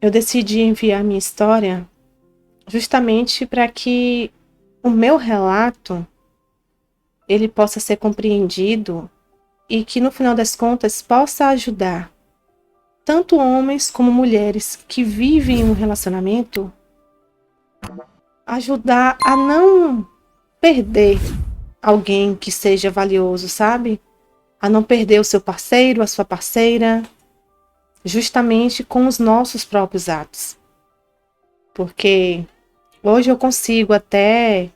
Eu decidi enviar minha história justamente para que o meu relato ele possa ser compreendido e que no final das contas possa ajudar tanto homens como mulheres que vivem um relacionamento, ajudar a não perder alguém que seja valioso, sabe? A não perder o seu parceiro, a sua parceira, justamente com os nossos próprios atos. Porque hoje eu consigo até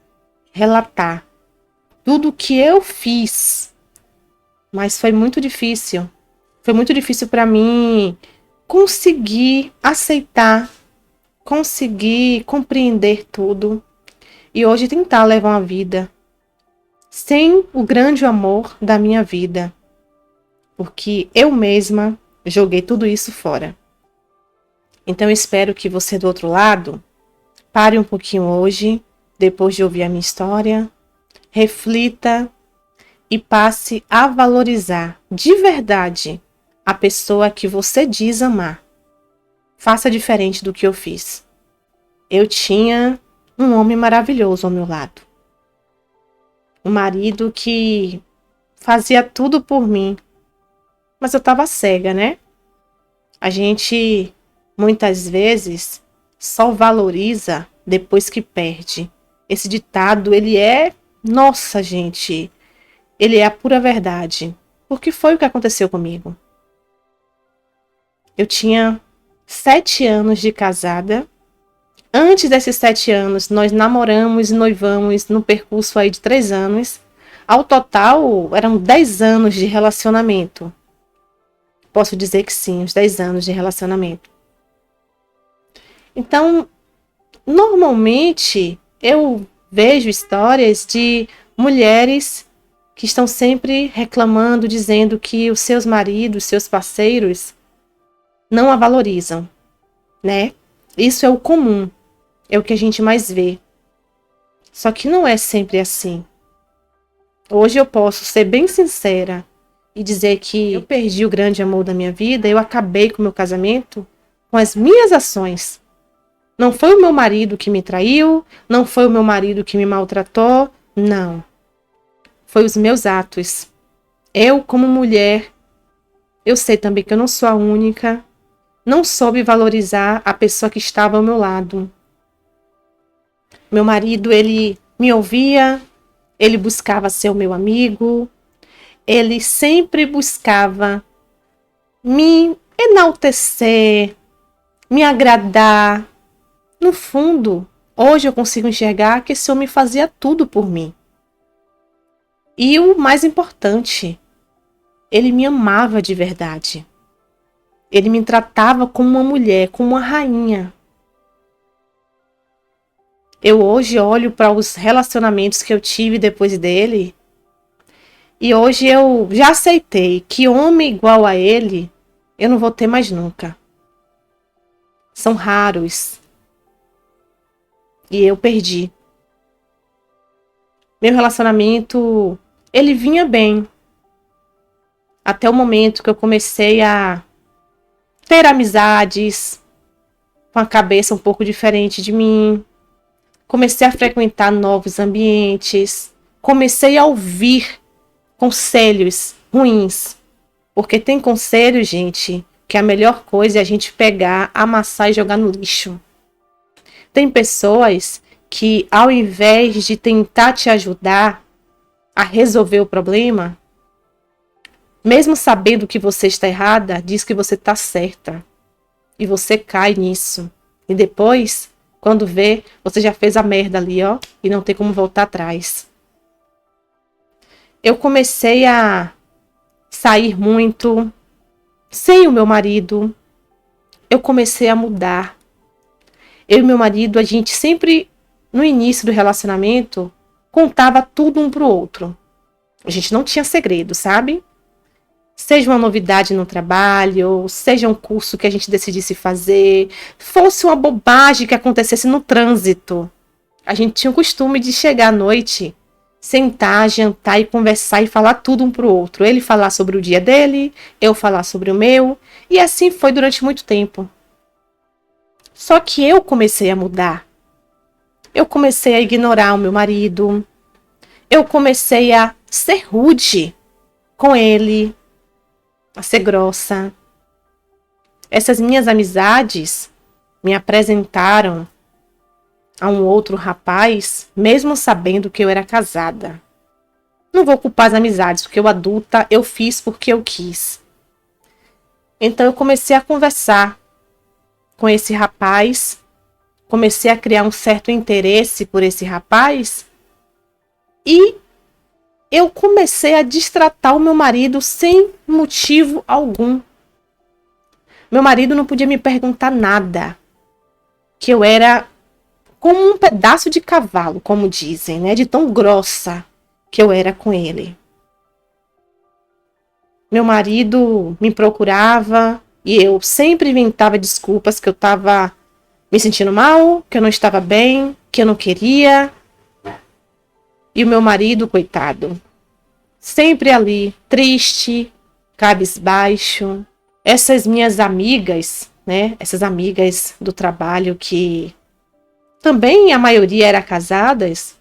relatar tudo o que eu fiz, mas foi muito difícil. Foi muito difícil para mim conseguir aceitar, conseguir compreender tudo e hoje tentar levar uma vida sem o grande amor da minha vida, porque eu mesma joguei tudo isso fora. Então eu espero que você do outro lado pare um pouquinho hoje, depois de ouvir a minha história, reflita e passe a valorizar de verdade a pessoa que você diz amar. Faça diferente do que eu fiz. Eu tinha um homem maravilhoso ao meu lado. Um marido que fazia tudo por mim. Mas eu estava cega, né? A gente, muitas vezes, só valoriza depois que perde. Esse ditado, nossa, gente, ele é a pura verdade. Porque foi o que aconteceu comigo. Eu tinha 7 anos de casada. Antes desses 7 anos, nós namoramos e noivamos no percurso aí de 3 anos. Ao total, eram 10 anos de relacionamento. Posso dizer que sim, uns 10 anos de relacionamento. Então, normalmente, eu vejo histórias de mulheres que estão sempre reclamando, dizendo que os seus maridos, seus parceiros, não a valorizam, né? Isso é o comum, é o que a gente mais vê. Só que não é sempre assim. Hoje eu posso ser bem sincera e dizer que eu perdi o grande amor da minha vida, eu acabei com o meu casamento com as minhas ações. Não foi o meu marido que me traiu, não foi o meu marido que me maltratou, não. Foi os meus atos. Eu, como mulher, eu sei também que eu não sou a única, não soube valorizar a pessoa que estava ao meu lado. Meu marido, ele me ouvia, ele buscava ser o meu amigo, ele sempre buscava me enaltecer, me agradar. No fundo, hoje eu consigo enxergar que esse homem fazia tudo por mim. E o mais importante, ele me amava de verdade. Ele me tratava como uma mulher, como uma rainha. Eu hoje olho para os relacionamentos que eu tive depois dele e hoje eu já aceitei que homem igual a ele eu não vou ter mais nunca. São raros. E eu perdi. Meu relacionamento, ele vinha bem. Até o momento que eu comecei a ter amizades com a cabeça um pouco diferente de mim. Comecei a frequentar novos ambientes. Comecei a ouvir conselhos ruins. Porque tem conselho, gente, que a melhor coisa é a gente pegar, amassar e jogar no lixo. Tem pessoas que, ao invés de tentar te ajudar a resolver o problema, mesmo sabendo que você está errada, diz que você está certa. E você cai nisso. E depois, quando vê, você já fez a merda ali, ó, e não tem como voltar atrás. Eu comecei a sair muito sem o meu marido. Eu comecei a mudar. Eu e meu marido, a gente sempre, no início do relacionamento, contava tudo um pro outro. A gente não tinha segredo, sabe? Seja uma novidade no trabalho, seja um curso que a gente decidisse fazer, fosse uma bobagem que acontecesse no trânsito. A gente tinha o costume de chegar à noite, sentar, jantar e conversar e falar tudo um pro outro. Ele falar sobre o dia dele, eu falar sobre o meu. E assim foi durante muito tempo. Só que eu comecei a mudar. Eu comecei a ignorar o meu marido. Eu comecei a ser rude com ele, a ser grossa. Essas minhas amizades me apresentaram a um outro rapaz, mesmo sabendo que eu era casada. Não vou culpar as amizades, porque eu adulta, eu fiz porque eu quis. Então eu comecei a conversar com esse rapaz, comecei a criar um certo interesse por esse rapaz e eu comecei a destratar o meu marido sem motivo algum. Meu marido não podia me perguntar nada, que eu era como um pedaço de cavalo, como dizem, né? De tão grossa que eu era com ele. Meu marido me procurava e eu sempre inventava desculpas que eu estava me sentindo mal, que eu não estava bem, que eu não queria. E o meu marido, coitado, sempre ali, triste, cabisbaixo. Essas minhas amigas, né? Essas amigas do trabalho que também a maioria era casadas,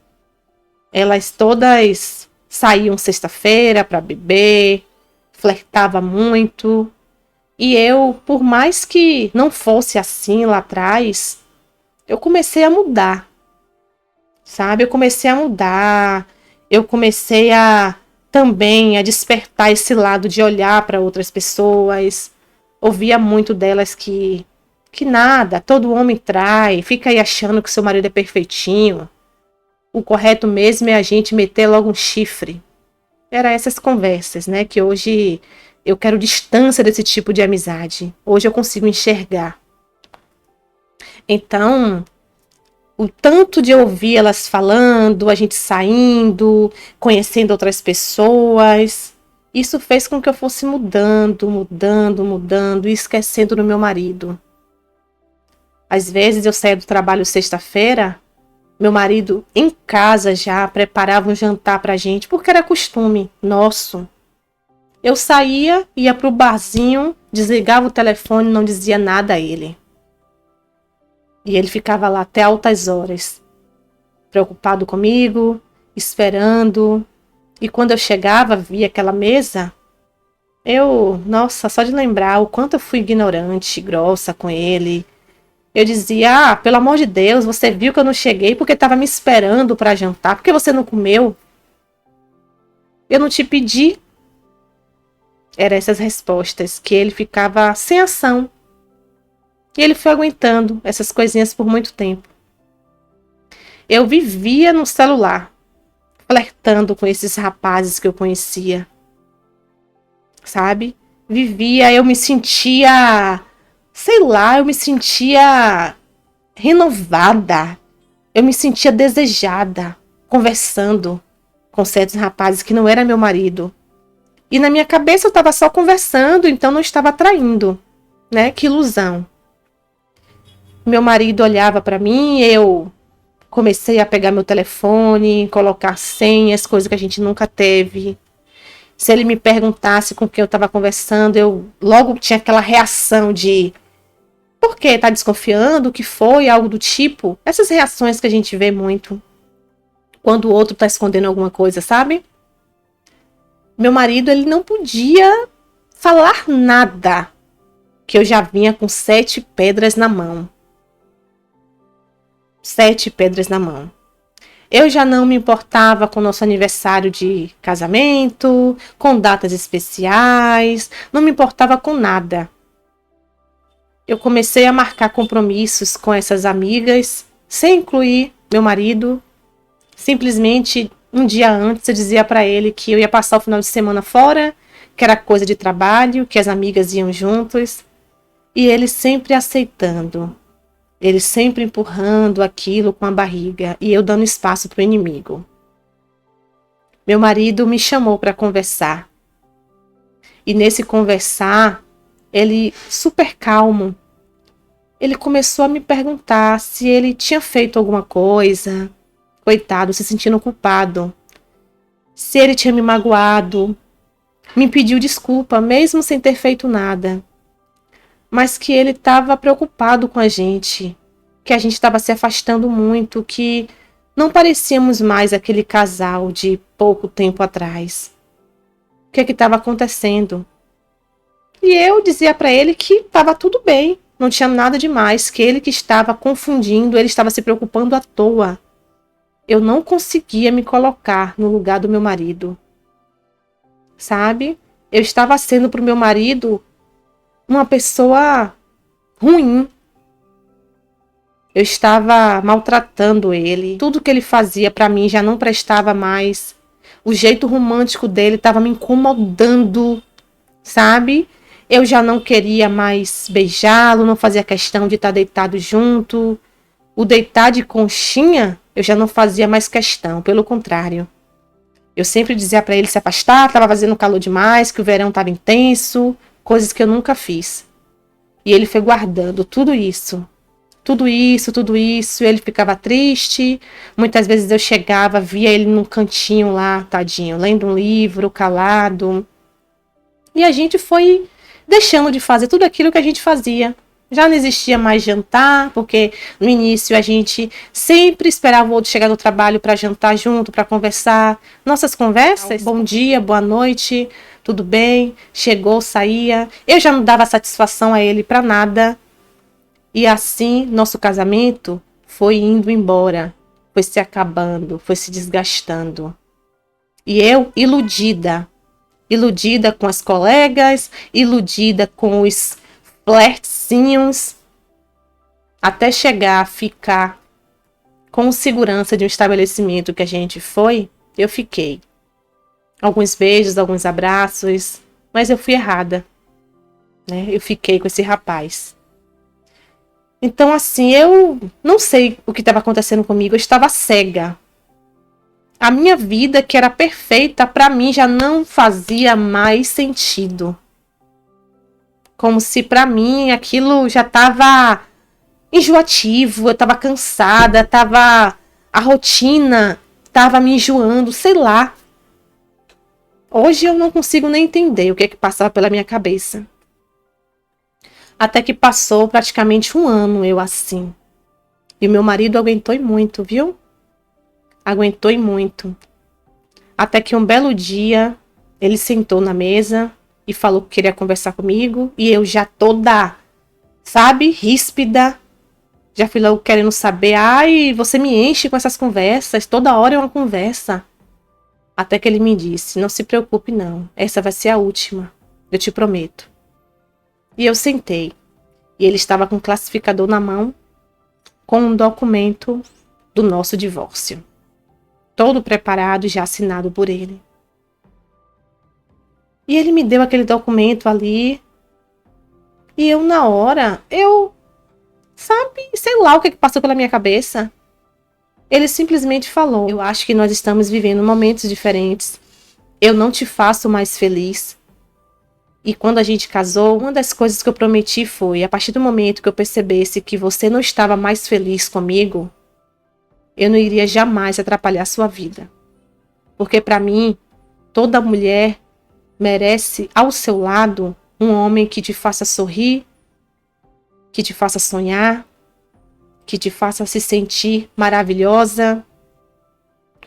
elas todas saíam sexta-feira para beber, flertava muito. E eu, por mais que não fosse assim lá atrás, eu comecei a mudar, sabe? Eu comecei a mudar, eu comecei a também a despertar esse lado de olhar para outras pessoas. Ouvia muito delas que nada, todo homem trai, fica aí achando que seu marido é perfeitinho. O correto mesmo é a gente meter logo um chifre. Era essas conversas, né? Que hoje eu quero distância desse tipo de amizade. Hoje eu consigo enxergar. Então, o tanto de ouvir elas falando, a gente saindo, conhecendo outras pessoas, isso fez com que eu fosse mudando e esquecendo do meu marido. Às vezes eu saía do trabalho sexta-feira, meu marido em casa já preparava um jantar pra gente, porque era costume nosso. Eu saía, ia pro barzinho, desligava o telefone, não dizia nada a ele. E ele ficava lá até altas horas, preocupado comigo, esperando. E quando eu chegava, via aquela mesa, nossa, só de lembrar o quanto eu fui ignorante, grossa com ele. Eu dizia, pelo amor de Deus, você viu que eu não cheguei porque estava me esperando para jantar. Por que você não comeu? Eu não te pedi. Eram essas respostas que ele ficava sem ação. E ele foi aguentando essas coisinhas por muito tempo. Eu vivia no celular, flertando com esses rapazes que eu conhecia. Sabe? Vivia, eu me sentia, sei lá, eu me sentia renovada. Eu me sentia desejada, conversando com certos rapazes que não era meu marido. E na minha cabeça eu estava só conversando, então não estava atraindo, né? Que ilusão. Meu marido olhava para mim, eu comecei a pegar meu telefone, colocar senhas, coisas que a gente nunca teve. Se ele me perguntasse com quem eu estava conversando, eu logo tinha aquela reação de por quê? Tá desconfiando? O que foi? Algo do tipo. Essas reações que a gente vê muito quando o outro tá escondendo alguma coisa, sabe? Meu marido, ele não podia falar nada, que eu já vinha com 7 pedras na mão. 7 pedras na mão. Eu já não me importava com o nosso aniversário de casamento, com datas especiais, não me importava com nada. Eu comecei a marcar compromissos com essas amigas, sem incluir meu marido. Simplesmente, um dia antes, eu dizia para ele que eu ia passar o final de semana fora, que era coisa de trabalho, que as amigas iam juntos. E ele sempre aceitando. Ele sempre empurrando aquilo com a barriga e eu dando espaço para o inimigo. Meu marido me chamou para conversar. E nesse conversar, ele super calmo, ele começou a me perguntar se ele tinha feito alguma coisa, coitado, se sentindo culpado, se ele tinha me magoado, me pediu desculpa, mesmo sem ter feito nada. mas que ele estava preocupado com a gente estava se afastando muito, que não parecíamos mais aquele casal de pouco tempo atrás. O que estava acontecendo? E eu dizia para ele que estava tudo bem, não tinha nada demais, que ele que estava confundindo, ele estava se preocupando à toa. Eu não conseguia me colocar no lugar do meu marido. Sabe? Eu estava sendo para o meu marido uma pessoa ruim. Eu estava maltratando ele. Tudo que ele fazia para mim já não prestava mais. O jeito romântico dele estava me incomodando, sabe? Eu já não queria mais beijá-lo, não fazia questão de estar deitado junto. O deitar de conchinha, eu já não fazia mais questão, pelo contrário. Eu sempre dizia para ele se afastar, estava fazendo calor demais, que o verão estava intenso, coisas que eu nunca fiz. E ele foi guardando tudo isso. Tudo isso, ele ficava triste. Muitas vezes eu chegava, via ele num cantinho lá, tadinho, lendo um livro, calado. E a gente foi deixando de fazer tudo aquilo que a gente fazia. Já não existia mais jantar, porque no início a gente sempre esperava o outro chegar do trabalho para jantar junto, para conversar. Nossas conversas, bom dia, boa noite, tudo bem, chegou, saía. Eu já não dava satisfação a ele para nada. E assim, nosso casamento foi indo embora, foi se acabando, foi se desgastando. E eu, iludida com as colegas, iludida com os flertezinhos, até chegar a ficar com segurança de um estabelecimento que a gente foi, eu fiquei. Alguns beijos, alguns abraços, mas eu fui errada, né? Eu fiquei com esse rapaz. Então, assim, eu não sei o que estava acontecendo comigo, eu estava cega. A minha vida, que era perfeita, para mim já não fazia mais sentido. Como se para mim aquilo já estava enjoativo, eu estava cansada, a rotina estava me enjoando, sei lá. Hoje eu não consigo nem entender o que é que passava pela minha cabeça. Até que passou praticamente 1 ano eu assim. E meu marido aguentou muito, viu? Aguentou muito. Até que um belo dia, ele sentou na mesa e falou que queria conversar comigo. E eu já toda, sabe, ríspida. Já fui logo querendo saber. Ai, você me enche com essas conversas. Toda hora é uma conversa. Até que ele me disse, não se preocupe não. Essa vai ser a última. Eu te prometo. E eu sentei. E ele estava com um classificador na mão, com um documento do nosso divórcio. Todo preparado, já assinado por ele. E ele me deu aquele documento ali. E eu, na hora, sabe, sei lá o que passou pela minha cabeça. Ele simplesmente falou, eu acho que nós estamos vivendo momentos diferentes. Eu não te faço mais feliz. E quando a gente casou, uma das coisas que eu prometi foi, a partir do momento que eu percebesse que você não estava mais feliz comigo, eu não iria jamais atrapalhar sua vida. Porque para mim, toda mulher merece ao seu lado um homem que te faça sorrir, que te faça sonhar, que te faça se sentir maravilhosa.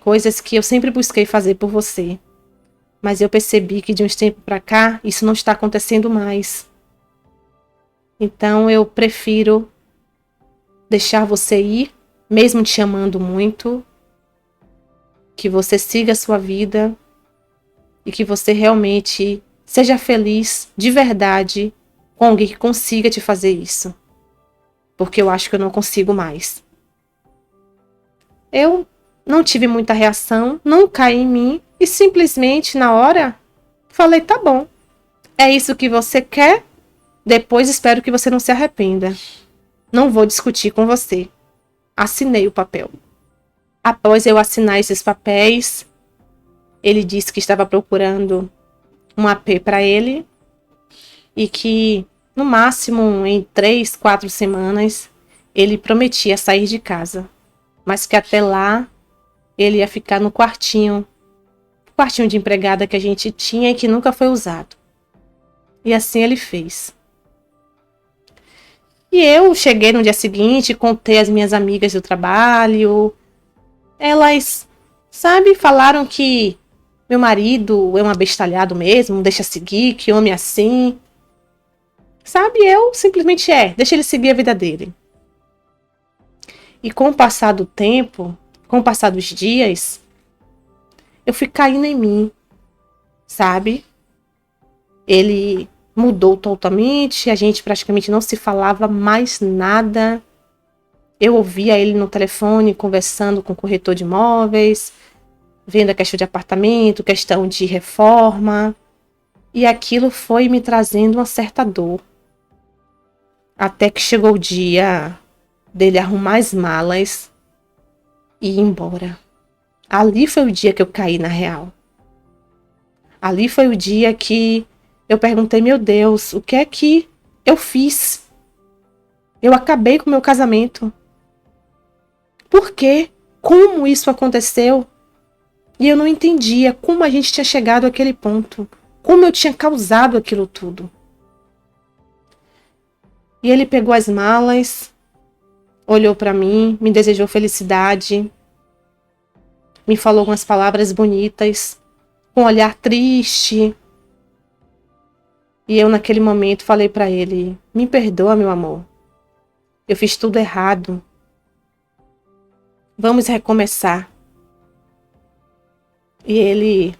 Coisas que eu sempre busquei fazer por você. Mas eu percebi que de uns tempos para cá, isso não está acontecendo mais. Então eu prefiro deixar você ir, mesmo te amando muito, que você siga a sua vida e que você realmente seja feliz de verdade com alguém que consiga te fazer isso. Porque eu acho que eu não consigo mais. Eu não tive muita reação, não caí em mim e simplesmente na hora falei, tá bom, é isso que você quer? Depois espero que você não se arrependa. Não vou discutir com você. Assinei o papel. Após eu assinar esses papéis, ele disse que estava procurando um AP para ele e que no máximo em 3, 4 semanas ele prometia sair de casa, mas que até lá ele ia ficar no quartinho de empregada que a gente tinha e que nunca foi usado. E assim ele fez. E eu cheguei no dia seguinte, contei às minhas amigas do trabalho. Elas, sabe, falaram que meu marido é um abestalhado mesmo, deixa seguir, que homem assim. Sabe, eu simplesmente deixa ele seguir a vida dele. E com o passar do tempo, com o passar dos dias, eu fui caindo em mim, sabe? Ele mudou totalmente, a gente praticamente não se falava mais nada. Eu ouvia ele no telefone conversando com o corretor de imóveis, vendo a questão de apartamento, questão de reforma. E aquilo foi me trazendo uma certa dor. Até que chegou o dia dele arrumar as malas e ir embora. Ali foi o dia que eu caí na real. Ali foi o dia que eu perguntei, meu Deus, o que é que eu fiz? Eu acabei com o meu casamento. Por quê? Como isso aconteceu? E eu não entendia como a gente tinha chegado àquele ponto. Como eu tinha causado aquilo tudo. E ele pegou as malas, olhou para mim, me desejou felicidade, me falou algumas palavras bonitas, com um olhar triste. E eu naquele momento falei para ele, me perdoa, meu amor. Eu fiz tudo errado. Vamos recomeçar. E ele,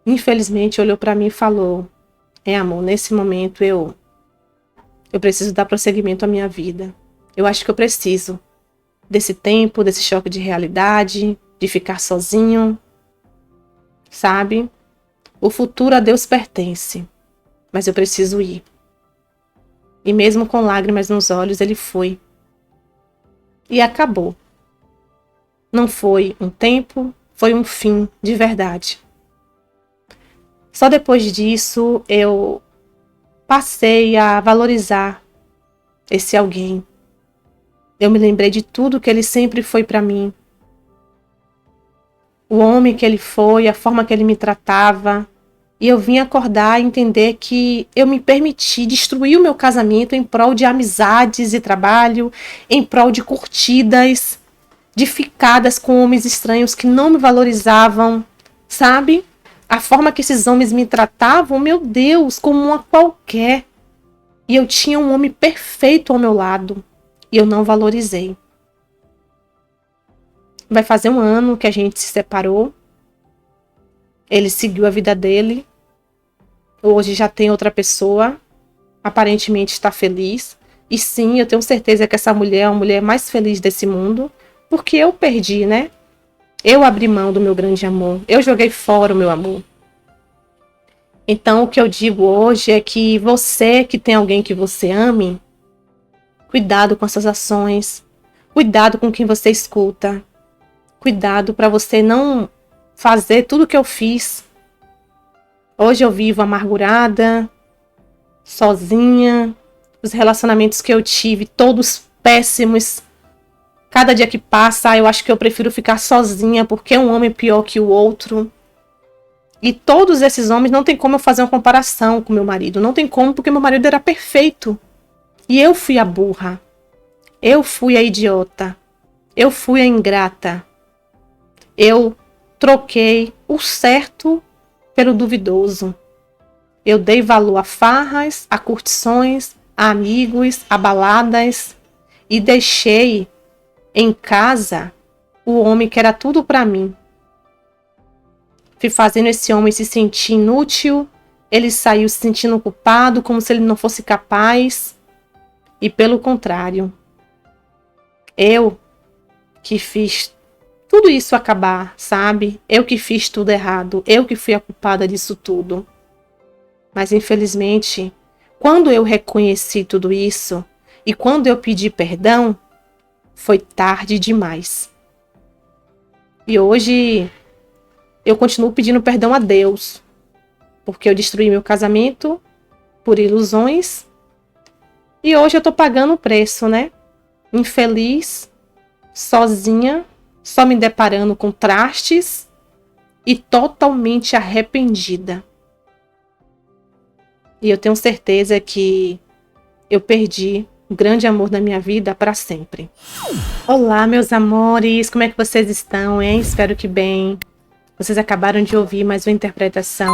infelizmente, olhou para mim e falou, amor, nesse momento eu preciso dar prosseguimento à minha vida. Eu acho que eu preciso desse tempo, desse choque de realidade, de ficar sozinho, sabe? O futuro a Deus pertence, mas eu preciso ir. E mesmo com lágrimas nos olhos, ele foi. E acabou. Não foi um tempo, foi um fim de verdade. Só depois disso, eu passei a valorizar esse alguém. Eu me lembrei de tudo que ele sempre foi para mim. O homem que ele foi, a forma que ele me tratava. E eu vim acordar e entender que eu me permiti destruir o meu casamento em prol de amizades e trabalho, em prol de curtidas, de ficadas com homens estranhos que não me valorizavam, sabe? A forma que esses homens me tratavam, meu Deus, como uma qualquer. E eu tinha um homem perfeito ao meu lado. E eu não valorizei. Vai fazer 1 ano que a gente se separou. Ele seguiu a vida dele. Hoje já tem outra pessoa. Aparentemente está feliz. E sim, eu tenho certeza que essa mulher é a mulher mais feliz desse mundo. Porque eu perdi, né? Eu abri mão do meu grande amor. Eu joguei fora o meu amor. Então, o que eu digo hoje é que você que tem alguém que você ame, cuidado com essas ações. Cuidado com quem você escuta. Cuidado para você não fazer tudo o que eu fiz. Hoje eu vivo amargurada, sozinha. Os relacionamentos que eu tive, todos péssimos. Cada dia que passa, eu acho que eu prefiro ficar sozinha, porque é um homem pior que o outro. E todos esses homens, não tem como eu fazer uma comparação com meu marido. Não tem como, porque meu marido era perfeito. E eu fui a burra. Eu fui a idiota. Eu fui a ingrata. Eu troquei o certo pelo duvidoso. Eu dei valor a farras, a curtições, a amigos, a baladas. E deixei em casa o homem que era tudo para mim. Fui fazendo esse homem se sentir inútil. Ele saiu se sentindo culpado, como se ele não fosse capaz. E pelo contrário, eu que fiz tudo isso acabar, sabe? Eu que fiz tudo errado. Eu que fui a culpada disso tudo. Mas infelizmente, quando eu reconheci tudo isso e quando eu pedi perdão, foi tarde demais. E hoje eu continuo pedindo perdão a Deus, porque eu destruí meu casamento por ilusões. E hoje eu tô pagando o preço, né? Infeliz, sozinha, só me deparando com trastes e totalmente arrependida. E eu tenho certeza que eu perdi o grande amor da minha vida para sempre. Olá, meus amores, como é que vocês estão, hein? Espero que bem. Vocês acabaram de ouvir mais uma interpretação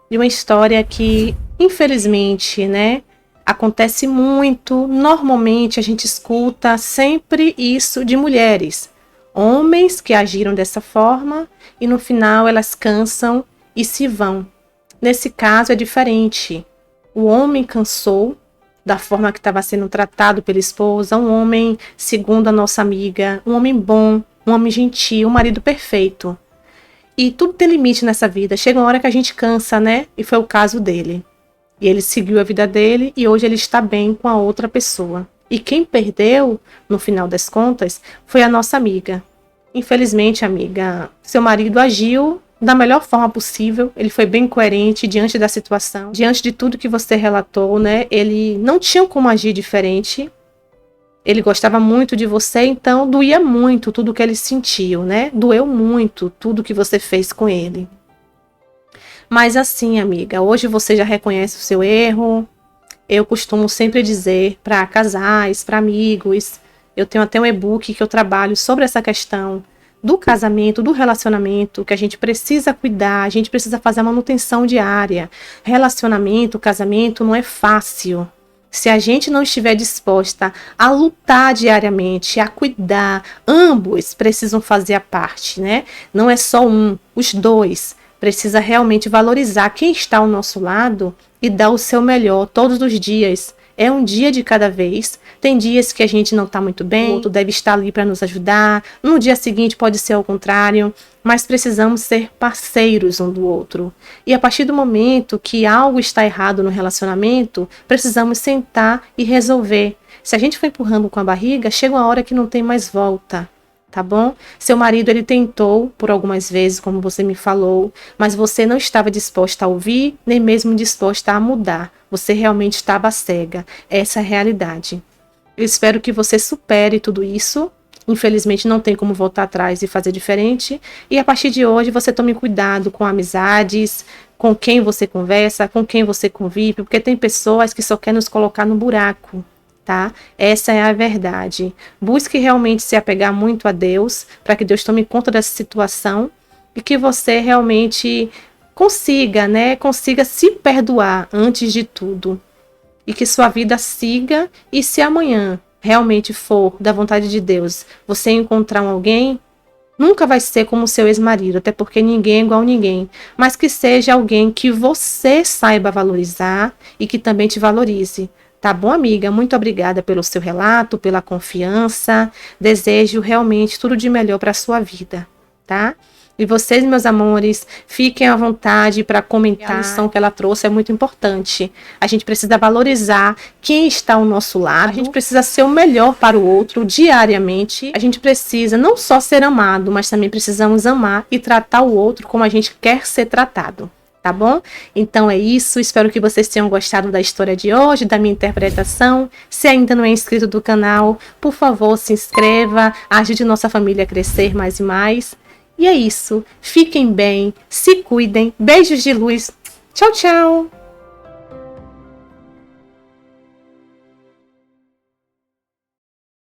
de uma história que, infelizmente, né, acontece muito. Normalmente a gente escuta sempre isso de mulheres. Homens que agiram dessa forma e no final elas cansam e se vão. Nesse caso é diferente. O homem cansou da forma que estava sendo tratado pela esposa, um homem, segundo a nossa amiga, um homem bom, um homem gentil, um marido perfeito. E tudo tem limite nessa vida. Chega uma hora que a gente cansa, né? E foi o caso dele. E ele seguiu a vida dele e hoje ele está bem com a outra pessoa. E quem perdeu, no final das contas, foi a nossa amiga. Infelizmente, amiga, seu marido agiu da melhor forma possível, ele foi bem coerente diante da situação, diante de tudo que você relatou, né? Ele não tinha como agir diferente, ele gostava muito de você, então doía muito tudo que ele sentiu, né? Doeu muito tudo que você fez com ele. Mas assim, amiga, hoje você já reconhece o seu erro. Eu costumo sempre dizer para casais, para amigos, eu tenho até um e-book que eu trabalho sobre essa questão do casamento, do relacionamento, que a gente precisa cuidar, a gente precisa fazer a manutenção diária. Relacionamento, casamento não é fácil. Se a gente não estiver disposta a lutar diariamente, a cuidar, ambos precisam fazer a parte, né? Não é só um, os dois. Precisa realmente valorizar quem está ao nosso lado e dar o seu melhor todos os dias. É um dia de cada vez. Tem dias que a gente não está muito bem, o outro deve estar ali para nos ajudar. No dia seguinte pode ser ao contrário, mas precisamos ser parceiros um do outro. E a partir do momento que algo está errado no relacionamento, precisamos sentar e resolver. Se a gente for empurrando com a barriga, chega uma hora que não tem mais volta. Tá bom? Seu marido, ele tentou por algumas vezes, como você me falou, mas você não estava disposta a ouvir, nem mesmo disposta a mudar. Você realmente estava cega. Essa é a realidade. Eu espero que você supere tudo isso. Infelizmente não tem como voltar atrás e fazer diferente. E a partir de hoje você tome cuidado com amizades, com quem você conversa, com quem você convive, porque tem pessoas que só querem nos colocar no buraco. Tá? Essa é a verdade. Busque realmente se apegar muito a Deus, para que Deus tome conta dessa situação e que você realmente consiga, né? Consiga se perdoar antes de tudo. E que sua vida siga, e se amanhã realmente for da vontade de Deus, você encontrar alguém, nunca vai ser como seu ex-marido, até porque ninguém é igual a ninguém, mas que seja alguém que você saiba valorizar e que também te valorize. Tá bom, amiga? Muito obrigada pelo seu relato, pela confiança. Desejo realmente tudo de melhor para a sua vida, tá? E vocês, meus amores, fiquem à vontade para comentar. A lição que ela trouxe é muito importante. A gente precisa valorizar quem está ao nosso lado. A gente precisa ser o melhor para o outro diariamente. A gente precisa não só ser amado, mas também precisamos amar e tratar o outro como a gente quer ser tratado. Tá bom? Então é isso, espero que vocês tenham gostado da história de hoje, da minha interpretação. Se ainda não é inscrito do canal, por favor, se inscreva, ajude nossa família a crescer mais e mais. E é isso, fiquem bem, se cuidem, beijos de luz, tchau, tchau!